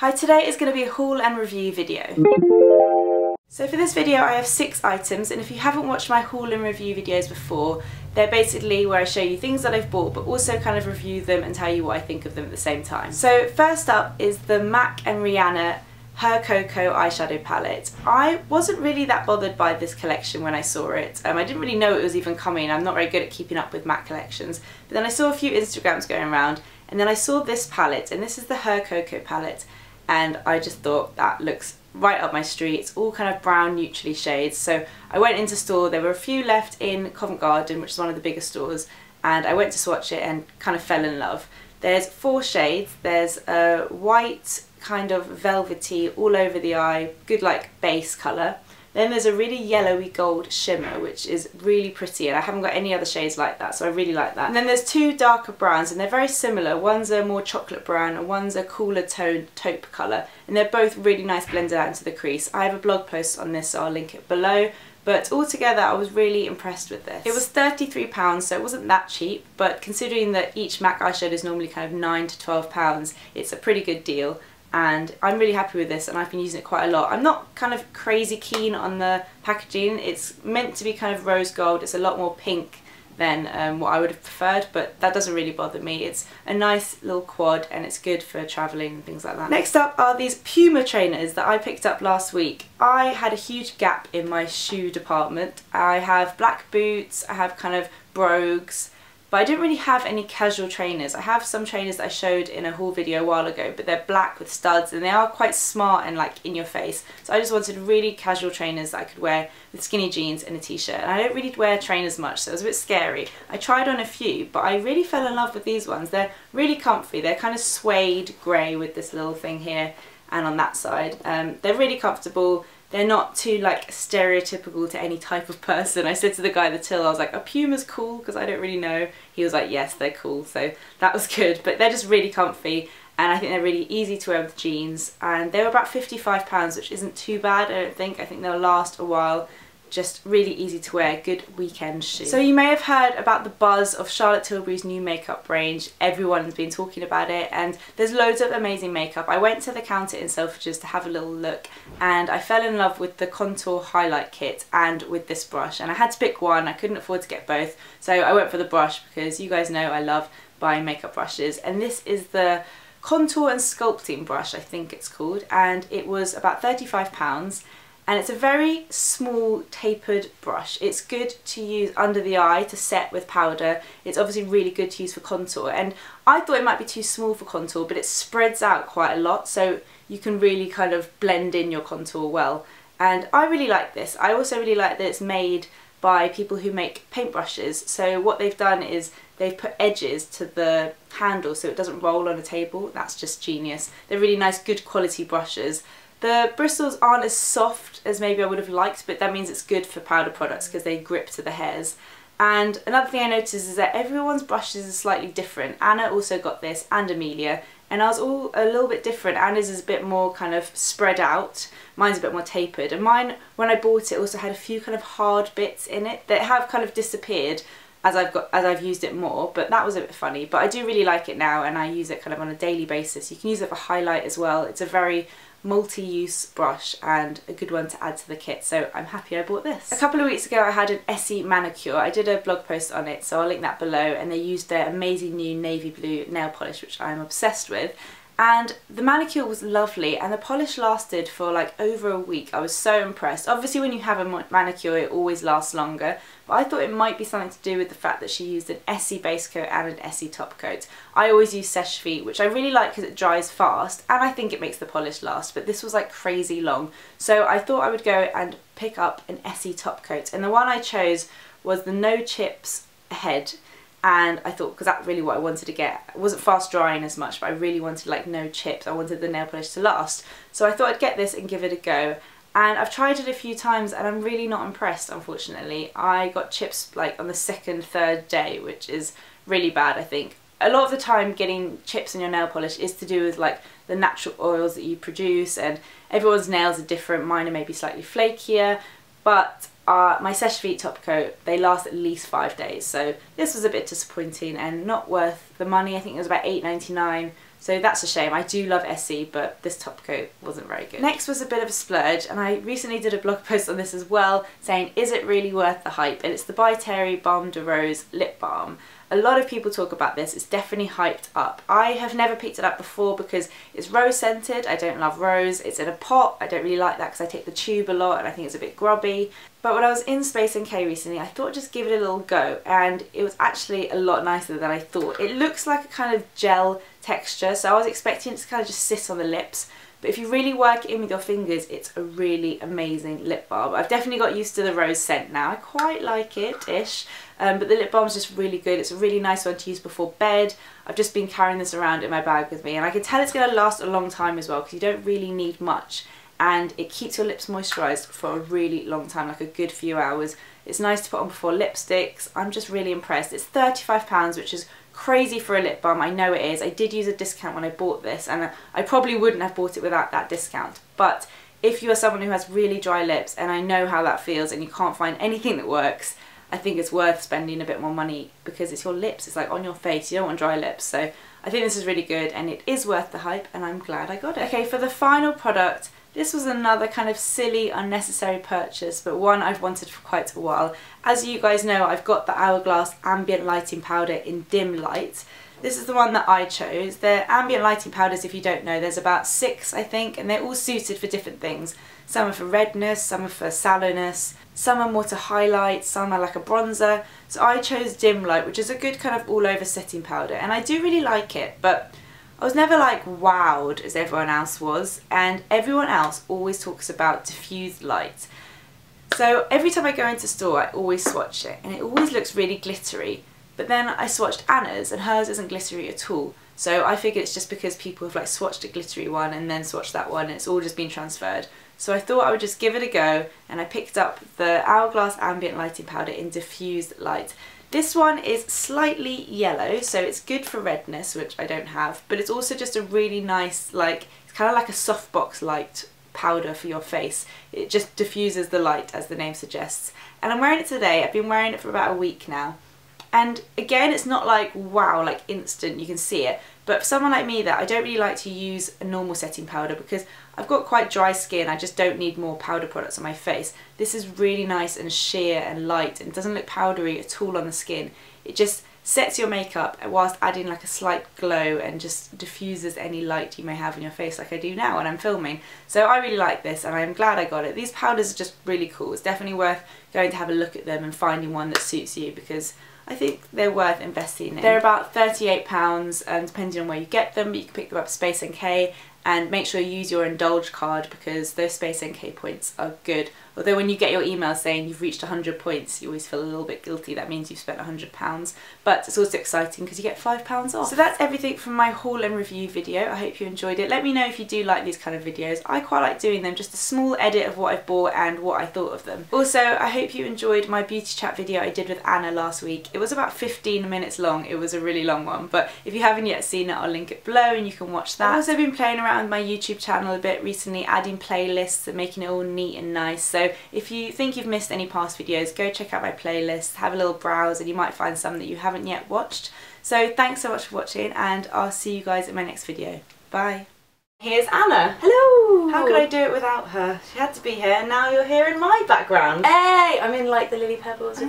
Hi, today is going to be a haul and review video. So for this video I have 6 items, and if you haven't watched my haul and review videos before, they're basically where I show you things that I've bought but also kind of review them and tell you what I think of them at the same time. So first up is the MAC and Rihanna Her Cocoa eyeshadow palette. I wasn't really that bothered by this collection when I saw it. I didn't really know it was even coming. I'm not very good at keeping up with MAC collections. But then I saw a few Instagrams going around, and then I saw this palette, and this is the Her Cocoa palette, and I just thought that looks right up my street. It's all kind of brown neutrally shades. So I went into store, there were a few left in Covent Garden, which is one of the biggest stores, and I went to swatch it and kind of fell in love. There's 4 shades. There's a white, kind of velvety, all over the eye, good like base colour. Then there's a really yellowy gold shimmer, which is really pretty, and I haven't got any other shades like that, so I really like that. And then there's 2 darker browns, and they're very similar. One's a more chocolate brown and one's a cooler toned taupe colour, and they're both really nice blended out into the crease. I have a blog post on this, so I'll link it below. But altogether I was really impressed with this. It was £33, so it wasn't that cheap, but considering that each MAC eyeshadow is normally kind of £9 to £12, it's a pretty good deal. And I'm really happy with this, and I've been using it quite a lot. I'm not kind of crazy keen on the packaging. It's meant to be kind of rose gold. It's a lot more pink than what I would have preferred, but that doesn't really bother me. It's a nice little quad and it's good for travelling and things like that. Next up are these Puma trainers that I picked up last week. I had a huge gap in my shoe department. I have black boots, I have kind of brogues, but I didn't really have any casual trainers. I have some trainers that I showed in a haul video a while ago, but they're black with studs and they are quite smart and like in your face. So I just wanted really casual trainers that I could wear with skinny jeans and a t-shirt. And I don't really wear trainers much, so it was a bit scary. I tried on a few, but I really fell in love with these ones. They're really comfy. They're kind of suede grey with this little thing here and on that side. They're really comfortable. They're not too like stereotypical to any type of person. I said to the guy at the till, I was like, are Pumas cool? Because I don't really know. He was like, yes, they're cool. So that was good. But they're just really comfy, and I think they're really easy to wear with jeans. And they were about £55, which isn't too bad, I don't think. I think they'll last a while. Just really easy to wear, good weekend shoe. So you may have heard about the buzz of Charlotte Tilbury's new makeup range. Everyone's been talking about it, and there's loads of amazing makeup. I went to the counter in Selfridges to have a little look, and I fell in love with the contour highlight kit and with this brush, and I had to pick one. I couldn't afford to get both, so I went for the brush because you guys know I love buying makeup brushes, and this is the Contour and Sculpting brush, I think it's called, and it was about £35. And it's a very small tapered brush. It's good to use under the eye to set with powder. It's obviously really good to use for contour, and I thought it might be too small for contour, but it spreads out quite a lot, so you can really kind of blend in your contour well. And I really like this. I also really like that it's made by people who make paintbrushes. So what they've done is they've put edges to the handle so it doesn't roll on a table. That's just genius. They're really nice, good quality brushes. The bristles aren't as soft as maybe I would have liked, but that means it's good for powder products because they grip to the hairs. And another thing I noticed is that everyone's brushes are slightly different. Anna also got this, and Amelia, and ours all a little bit different. Anna's is a bit more kind of spread out, mine's a bit more tapered, and mine, when I bought it, also had a few kind of hard bits in it that have kind of disappeared as I've used it more, but that was a bit funny. But I do really like it now, and I use it kind of on a daily basis. You can use it for highlight as well. It's a very multi-use brush and a good one to add to the kit, so I'm happy I bought this. A couple of weeks ago I had an Essie manicure. I did a blog post on it, so I'll link that below, and they used their amazing new navy blue nail polish, which I'm obsessed with. And the manicure was lovely, and the polish lasted for like over a week. I was so impressed. Obviously when you have a manicure it always lasts longer, but I thought it might be something to do with the fact that she used an Essie base coat and an Essie top coat. I always use Seche Vite, which I really like because it dries fast and I think it makes the polish last, but this was like crazy long. So I thought I would go and pick up an Essie top coat, and the one I chose was the No Chips Head. And I thought, because that's really what I wanted to get. It wasn't fast drying as much, but I really wanted like no chips. I wanted the nail polish to last. So I thought I'd get this and give it a go. And I've tried it a few times and I'm really not impressed, unfortunately. I got chips like on the 2nd, 3rd day, which is really bad, I think. A lot of the time getting chips in your nail polish is to do with like the natural oils that you produce, and everyone's nails are different. Mine are maybe slightly flakier, but my Seche Vite top coat, they last at least 5 days, so this was a bit disappointing and not worth the money. I think it was about £8.99, So that's a shame. I do love Essie, but this top coat wasn't very good. Next was a bit of a splurge, and I recently did a blog post on this as well, saying, is it really worth the hype? And it's the By Terry Balm de Rose lip balm. A lot of people talk about this. It's definitely hyped up. I have never picked it up before because it's rose scented. I don't love rose. It's in a pot. I don't really like that because I take the tube a lot and I think it's a bit grubby. But when I was in Space NK recently, I thought I'd just give it a little go, and it was actually a lot nicer than I thought. It looks like a kind of gel texture, so I was expecting it to kind of just sit on the lips. But if you really work it in with your fingers, it's a really amazing lip balm. I've definitely got used to the rose scent now. I quite like it-ish, but the lip balm is just really good. It's a really nice one to use before bed. I've just been carrying this around in my bag with me, and I can tell it's going to last a long time as well because you don't really need much. And it keeps your lips moisturised for a really long time, like a good few hours. It's nice to put on before lipsticks. I'm just really impressed. It's £35, which is crazy for a lip balm. I know it is. I did use a discount when I bought this, and I probably wouldn't have bought it without that discount. But if you are someone who has really dry lips, and I know how that feels, and you can't find anything that works, I think it's worth spending a bit more money because it's your lips. It's like on your face. You don't want dry lips. So I think this is really good, and it is worth the hype, and I'm glad I got it. Okay, for the final product, this was another kind of silly, unnecessary purchase, but one I've wanted for quite a while. As you guys know, I've got the Hourglass Ambient Lighting Powder in dim light. This is the one that I chose. They're ambient lighting powders, if you don't know. There's about 6, I think, and they're all suited for different things. Some are for redness, some are for sallowness, some are more to highlight, some are like a bronzer. So I chose dim light, which is a good kind of all-over setting powder, and I do really like it, but I was never like wowed as everyone else was, and everyone else always talks about diffused light. So every time I go into store, I always swatch it, and it always looks really glittery. But then I swatched Anna's, and hers isn't glittery at all. So I figure it's just because people have like swatched a glittery one and then swatched that one, and it's all just been transferred. So I thought I would just give it a go, and I picked up the Hourglass Ambient Lighting Powder in diffused light. This one is slightly yellow, so it's good for redness, which I don't have, but it's also just a really nice, like, it's kind of like a softbox light powder for your face. It just diffuses the light, as the name suggests. And I'm wearing it today. I've been wearing it for about a week now. And again, it's not like, wow, like instant, you can see it. But for someone like me that I don't really like to use a normal setting powder because I've got quite dry skin, I just don't need more powder products on my face. This is really nice and sheer and light, and it doesn't look powdery at all on the skin. It just sets your makeup whilst adding like a slight glow and just diffuses any light you may have in your face, like I do now when I'm filming. So I really like this, and I'm glad I got it. These powders are just really cool. It's definitely worth going to have a look at them and finding one that suits you, because I think they're worth investing in. They're about £38, depending on where you get them, but you can pick them up at Space NK, and make sure you use your Indulge card because those Space NK points are good. Although when you get your email saying you've reached 100 points, you always feel a little bit guilty. That means you've spent £100. But it's also exciting because you get £5 off. So that's everything from my haul and review video. I hope you enjoyed it. Let me know if you do like these kind of videos. I quite like doing them, just a small edit of what I've bought and what I thought of them. Also, I hope you enjoyed my beauty chat video I did with Anna last week. It was about 15 minutes long. It was a really long one, but if you haven't yet seen it, I'll link it below and you can watch that. I've also been playing around with my YouTube channel a bit recently, adding playlists and making it all neat and nice. So if you think you've missed any past videos, go check out my playlist, have a little browse, and you might find some that you haven't yet watched. So thanks so much for watching, and I'll see you guys in my next video. Bye. Here's Anna. Hello! How could I do it without her? She had to be here, and now you're here in my background. Hey! I'm in like the Lily Pebbles.